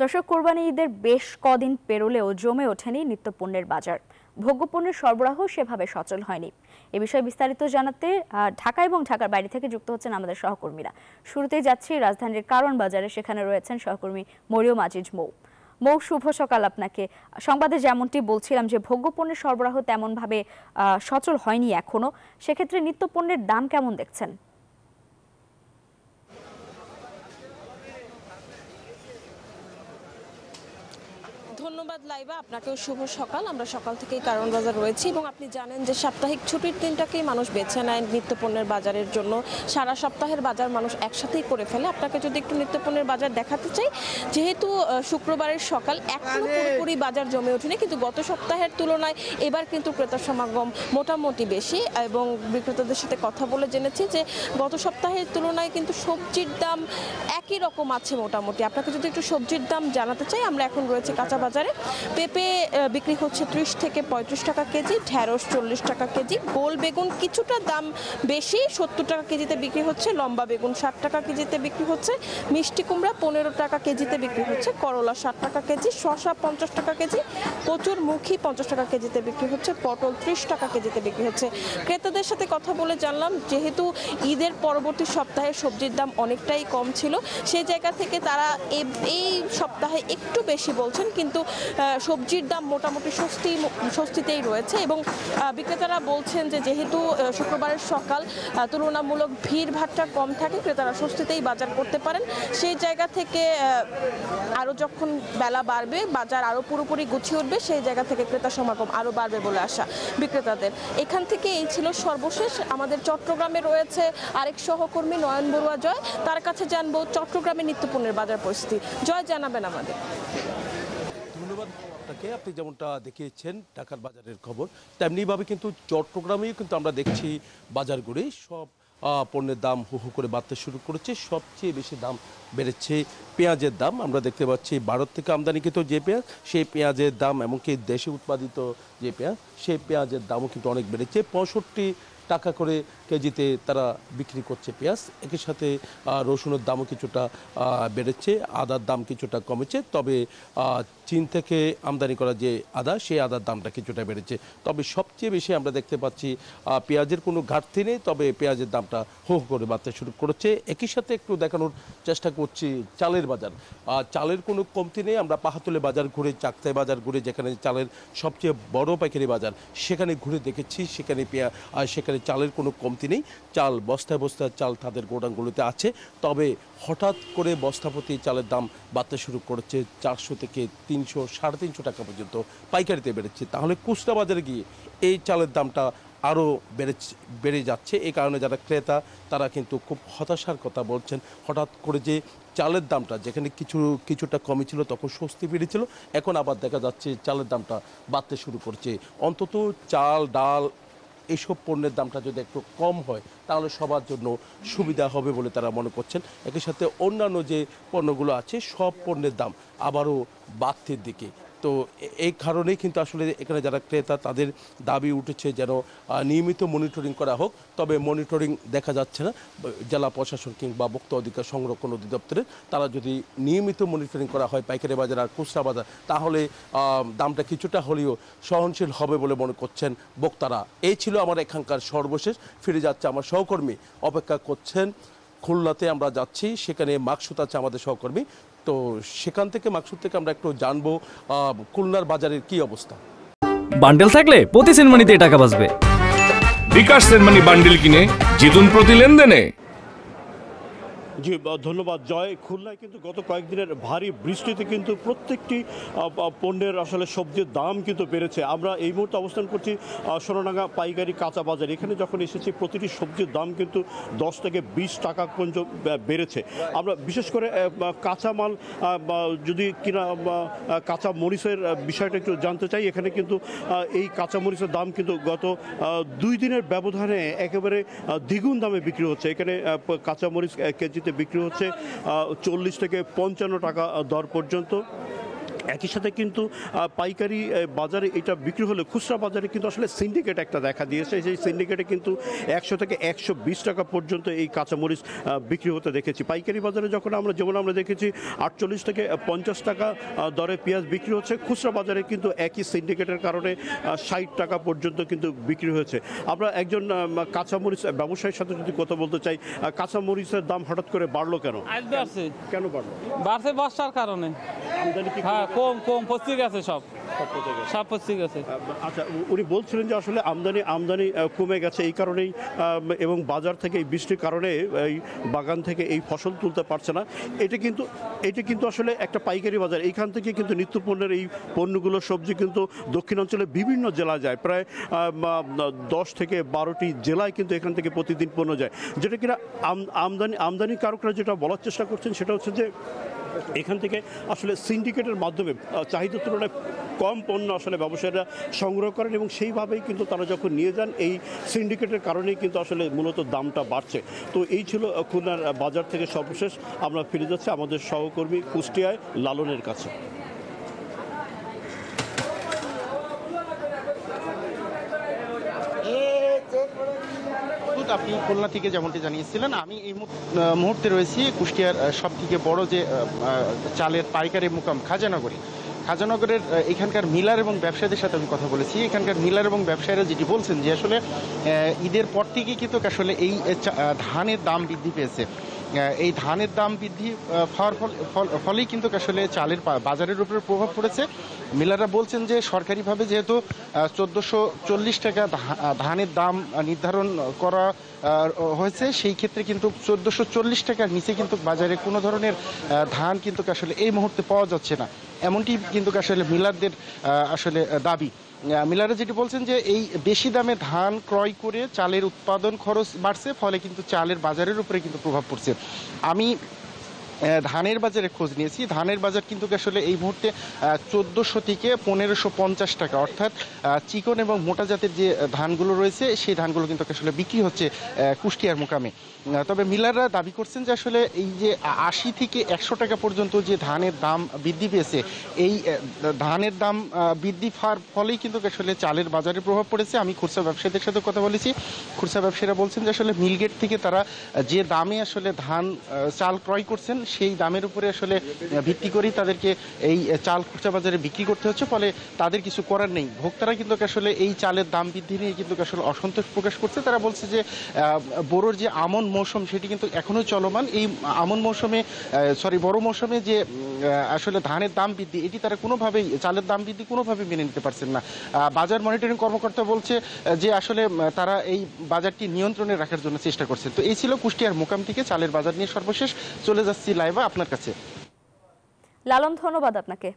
দর্শক, কোরবানি ঈদের বেশ কদিন পেরোলেও জমে ওঠেনি নিত্যপণ্যের বাজার। ভোগ্যপণ্যের সরবরাহ সেভাবে সচল হয়নি। এ বিষয়ে বিস্তারিত জানাতে ঢাকা এবং ঢাকার বাইরে থেকে যুক্ত হচ্ছেন আমাদের সহকর্মীরা। শুরুতেই যাচ্ছি রাজধানীর কারওয়ান বাজারে, সেখানে রয়েছেন সহকর্মী মরিয়ম আজিজ মৌ। মৌ, শুভ সকাল আপনাকে। সংবাদে যেমনটি বলছিলাম যে ভোগ্যপণ্যের সরবরাহ তেমনভাবে সচল হয়নি এখনো, সেক্ষেত্রে নিত্যপণ্যের দাম কেমন দেখছেন? ধন্যবাদ লাইবা, আপনাকেও শুভ সকাল। আমরা সকাল থেকেই কারওয়ান বাজার রয়েছি এবং আপনি জানেন যে সাপ্তাহিক ছুটির দিনটাকেই মানুষ বেছে নেয় নিত্যপণ্যের বাজারের জন্য। সারা সপ্তাহের বাজার মানুষ একসাথেই করে ফেলে। আপনাকে যদি একটু নিত্যপণ্যের বাজার দেখাতে চাই, যেহেতু শুক্রবারের সকাল এখনো পুরোপুরি বাজার জমে ওঠেনি, কিন্তু গত সপ্তাহের তুলনায় এবার কিন্তু ক্রেতা সমাগম মোটামুটি বেশি এবং বিক্রেতাদের সাথে কথা বলে জেনেছি যে গত সপ্তাহের তুলনায় কিন্তু সবজির দাম একই রকম আছে মোটামুটি। আপনাকে যদি একটু সবজির দাম জানাতে চাই, আমরা এখন রয়েছে কাঁচা বাজারে। পেঁপে বিক্রি হচ্ছে 30 থেকে 35 টাকা কেজি, ঢেঁড়স 40 টাকা কেজি, গোল বেগুন কিছুটা দাম বেশি 70 টাকা কেজিতে বিক্রি হচ্ছে, লম্বা বেগুন 60 টাকা কেজিতে বিক্রি হচ্ছে, মিষ্টি কুমড়া 15 টাকা কেজিতে বিক্রি হচ্ছে, করলা 60 টাকা কেজি, শসা 50 টাকা কেজি, কচুর মুখী 50 টাকা কেজিতে বিক্রি হচ্ছে, পটল 30 টাকা কেজিতে বিক্রি হচ্ছে। ক্রেতাদের সাথে কথা বলে জানলাম, যেহেতু ঈদের পরবর্তী সপ্তাহে সবজির দাম অনেকটাই কম ছিল, সেই জায়গা থেকে তারা এই সপ্তাহে একটু বেশি বলছেন, কিন্তু সবজির দাম মোটামুটি স্বস্তিতেই রয়েছে। এবং বিক্রেতারা বলছেন যে যেহেতু শুক্রবারের সকাল তুলনামূলক ভিড় ভাট্টা কম থাকে, ক্রেতারা স্বস্তিতেই বাজার করতে পারেন। সেই জায়গা থেকে আরও যখন বেলা বাড়বে, বাজার আরও পুরোপুরি গুছিয়ে উঠবে, সেই জায়গা থেকে ক্রেতা সমাগম আরও বাড়বে বলে আশা বিক্রেতাদের। এখান থেকে এই ছিল সর্বশেষ। আমাদের চট্টগ্রামে রয়েছে আরেক সহকর্মী নয়ন বড়ুয়া জয়, তার কাছে জানবো চট্টগ্রামের নিত্যপণ্যের বাজার পরিস্থিতি। জয়, জানাবেন আমাদের। ধন্যবাদ আপনাকে। আপনি যেমনটা দেখিয়েছেন ঢাকার বাজারের খবর, তেমনিভাবে কিন্তু চট্টগ্রামেও কিন্তু আমরা দেখছি বাজারগুলি সব পণ্যের দাম হু হু করে বাড়তে শুরু করেছে। সবচেয়ে বেশি দাম বেড়েছে পেঁয়াজের দাম। আমরা দেখতে পাচ্ছি ভারত থেকে আমদানিকৃত যে পেঁয়াজ, সেই পেঁয়াজের দাম, এমনকি দেশে উৎপাদিত যে পেঁয়াজ, সেই পেঁয়াজের দামও কিন্তু অনেক বেড়েছে। 65 টাকা করে কেজিতে তারা বিক্রি করছে পেঁয়াজ। একই সাথে রসুনের দামও কিছুটা বেড়েছে, আদার দাম কিছুটা কমেছে। তবে চীন থেকে আমদানি করা যে আদা, সেই আদার দামটা কিছুটা বেড়েছে। তবে সবচেয়ে বেশি আমরা দেখতে পাচ্ছি পেঁয়াজের কোনো ঘাটতি নেই, তবে পেঁয়াজের দামটা হো হো করে বাড়তে শুরু করেছে। একই সাথে একটু দেখানোর চেষ্টা করছি চালের বাজার। চালের কোনো কমতি নেই। আমরা পাহাতুলে বাজার ঘুরে, চাকতাই বাজার ঘুরে, যেখানে চালের সবচেয়ে বড় পাইকারি বাজার, সেখানে ঘুরে দেখেছি সেখানে চালের কোনো কমতি নেই। চাল বস্তায় বস্তায় চাল তাদের গোডাউনগুলোতে আছে। তবে হঠাৎ করে বস্তাপ্রতি চালের দাম বাড়তে শুরু করেছে। 400 থেকে 300, 350 টাকা পর্যন্ত পাইকারিতে বেড়েছে। তাহলে খুচরা বাজারে গিয়ে এই চালের দামটা আরও বেড়ে যাচ্ছে। এই কারণে যারা ক্রেতা, তারা কিন্তু খুব হতাশার কথা বলছেন। হঠাৎ করে যে চালের দামটা যেখানে কিছুটা কমই ছিল, তখন স্বস্তি বেড়েছিল, এখন আবার দেখা যাচ্ছে চালের দামটা বাড়তে শুরু করছে। অন্তত চাল, ডাল, এইসব পণ্যের দামটা যদি একটু কম হয়, তাহলে সবার জন্য সুবিধা হবে বলে তারা মনে করছেন। একই সাথে অন্যান্য যে পণ্যগুলো আছে, সব পণ্যের দাম আবারও বাড়তির দিকে। তো এই কারণেই কিন্তু আসলে এখানে যারা ক্রেতা, তাদের দাবি উঠেছে যেন নিয়মিত মনিটরিং করা হোক। তবে মনিটরিং দেখা যাচ্ছে না। জেলা প্রশাসন কিংবা ভোক্তা অধিকার সংরক্ষণ অধিদপ্তরের, তারা যদি নিয়মিত মনিটরিং করা হয় পাইকারি বাজার আর খুচরা বাজার, তাহলে দামটা কিছুটা হলেও সহনশীল হবে বলে মনে করছেন ভোক্তারা। এই ছিল আমার এখানকার সর্বশেষ। ফিরে যাচ্ছে আমার সহকর্মী, অপেক্ষা করছেন খুলনাতে আমরা যাচ্ছি, সেখানে মাকসুদ আছে আমাদের সহকর্মী। তো সেখান থেকে, মাকসুদ থেকে আমরা একটু জানবো খুলনার বাজারের কি অবস্থা। বান্ডেল থাকলে প্রতি সেনমানিতে টাকা বাঁচবে। বিকাশ সেনমানি বান্ডেল কিনে জিতুন প্রতি লেনদেনে। জি, ধন্যবাদ জয়। খুলনায় কিন্তু গত কয়েকদিনের ভারী বৃষ্টিতে কিন্তু প্রত্যেকটি পণ্যের আসলে সবজির দাম কিন্তু বেড়েছে। আমরা এই মুহূর্তে অবস্থান করছি সোনাডাঙ্গা পাইকারি কাঁচা বাজার। এখানে যখন এসেছি, প্রতিটি সবজির দাম কিন্তু 10 থেকে 20 টাকা পর্যন্ত বেড়েছে। আমরা বিশেষ করে কাঁচামাল যদি কিনা কাঁচা মরিচের বিষয়টা একটু জানতে চাই। এখানে কিন্তু এই কাঁচা মরিচের দাম কিন্তু গত 2 দিনের ব্যবধানে একেবারে দ্বিগুণ দামে বিক্রি হচ্ছে। এখানে কাঁচা মরিচ কেজিতে বিক্রি হচ্ছে 40 থেকে 55 টাকা দর পর্যন্ত। একই সাথে কিন্তু পাইকারি বাজারে এটা বিক্রি হলে খুচরা বাজারে কিন্তু আসলে সিন্ডিকেট একটা দেখা দিয়েছে। সেই সিন্ডিকেটে কিন্তু 100 থেকে 120 টাকা পর্যন্ত এই কাঁচামরিচ বিক্রি হতে দেখেছি। পাইকারি বাজারে যখন আমরা দেখেছি 48 থেকে 50 টাকা দরে পেঁয়াজ বিক্রি হচ্ছে, খুচরা বাজারে কিন্তু একই সিন্ডিকেটের কারণে 60 টাকা পর্যন্ত কিন্তু বিক্রি হয়েছে। আমরা একজন কাঁচামরিচ ব্যবসায়ীর সাথে যদি কথা বলতে চাই, কাঁচামরিচের দাম হঠাৎ করে বাড়লো কেন? কেন বাড়লো? বাড়ছে বর্ষার কারণে। আমদানি কি হ্যাঁ, কম পচে গেছে সব পচে গেছে। আচ্ছা, উনি বলছিলেন যে আসলে আমদানি কমে গেছে এই কারণেই, এবং বাজার থেকে এই বৃষ্টির কারণে এই বাগান থেকে এই ফসল তুলতে পারছে না। এটা কিন্তু আসলে একটা পাইকারি বাজার। এইখান থেকে কিন্তু নিত্যপণ্যের এই পণ্যগুলো, সবজি কিন্তু দক্ষিণাঞ্চলে বিভিন্ন জেলায় যায়, প্রায় 10 থেকে 12টি জেলায় কিন্তু এখান থেকে প্রতিদিন পণ্য যায়। যেটা কিনা আমদানিকারকরা যেটা বলার চেষ্টা করছেন সেটা হচ্ছে যে এখান থেকে আসলে সিন্ডিকেটের মাধ্যমে চাহিদার তুলনায় কম পণ্য আসলে ব্যবসায়ীরা সংগ্রহ করেন, এবং সেইভাবেই কিন্তু তারা যখন নিয়ে যান এই সিন্ডিকেটের কারণেই কিন্তু আসলে মূলত দামটা বাড়ছে। তো এই ছিল খুলনার বাজার থেকে সর্বশেষ। আমরা ফিরে যাচ্ছি আমাদের সহকর্মী কুষ্টিয়ায় লালনের কাছে। আপনি খুলনা থেকে যেমনটি জানিয়েছিলেন, আমি এই মুহূর্তে রয়েছি কুষ্টিয়ার সব থেকে বড় যে চালের পাইকারি মুকাম খাজানগরের এখানকার মিলার এবং ব্যবসায়ীদের সাথে আমি কথা বলেছি। এখানকার মিলার এবং ব্যবসায়ীরা যেটি বলছেন যে আসলে ঈদের পর থেকেই কিন্তু আসলে এই ধানের দাম বৃদ্ধি পেয়েছে। এই ধানের দাম বৃদ্ধি হওয়ার ফলেই কিন্তু আসলে চালের বাজারের উপরে প্রভাব পড়েছে। মিলাররা বলছেন যে সরকারিভাবে যেহেতু 1440 টাকা ধানের দাম নির্ধারণ করা হয়েছে, সেই ক্ষেত্রে কিন্তু 1440 টাকার নিচে কিন্তু বাজারে কোনো ধরনের ধান কিন্তু আসলে এই মুহূর্তে পাওয়া যাচ্ছে না, এমনটি কিন্তু আসলে মিলারদের আসলে দাবি। মিলাররা যেটি বলছেন যে এই বেশি দামে ধান ক্রয় করে চালের উৎপাদন খরচ বাড়ছে, ফলে কিন্তু চালের বাজারের উপরে কিন্তু প্রভাব পড়ছে। আমি ধানের বাজারে খোঁজ নিয়েছি। ধানের বাজার কিন্তু আসলে এই মুহূর্তে 1400 থেকে 1550 টাকা, অর্থাৎ চিকন এবং মোটা জাতের যে ধানগুলো রয়েছে সেই ধানগুলো কিন্তু আসলে বিক্রি হচ্ছে কুষ্টিয়ার মোকামে। তবে মিলাররা দাবি করছেন যে আসলে এই যে 80 থেকে 100 টাকা পর্যন্ত যে ধানের দাম বৃদ্ধি পেয়েছে, এই ধানের দাম বৃদ্ধি হওয়ার ফলেই কিন্তু আসলে চালের বাজারে প্রভাব পড়েছে। আমি খুচরা ব্যবসায়ীদের সাথে কথা বলেছি। খুচরা ব্যবসায়ীরা বলছেন যে আসলে মিলগেট থেকে তারা যে দামে আসলে চাল ক্রয় করছেন সেই দামের উপরে আসলে ভিত্তি করেই তাদেরকে এই চাল খুচরা বাজারে বিক্রি করতে হচ্ছে, ফলে তাদের কিছু করার নেই। ভোক্তারা কিন্তু আসলে এই চালের দাম বৃদ্ধি নিয়ে কিন্তু আসলে অসন্তোষ প্রকাশ করছে। তারা বলছে যে বোরোর যে আমন মৌসুম সেটি কিন্তু এখনও চলমান। এই বড় মৌসুমে যে আসলে ধানের দাম বৃদ্ধি, এটি তারা কোনোভাবেই, চালের দাম বৃদ্ধি কোনোভাবেই মেনে নিতে পারছেন না। বাজার মনিটরিং কর্মকর্তা বলছে যে আসলে তারা এই বাজারটি নিয়ন্ত্রণে রাখার জন্য চেষ্টা করছে। তো এই ছিল কুষ্টিয়ার মোকাম থেকে চালের বাজার নিয়ে সর্বশেষ। চলে যাচ্ছি লাইভা আপনার কাছে। লালন, ধন্যবাদ আপনাকে।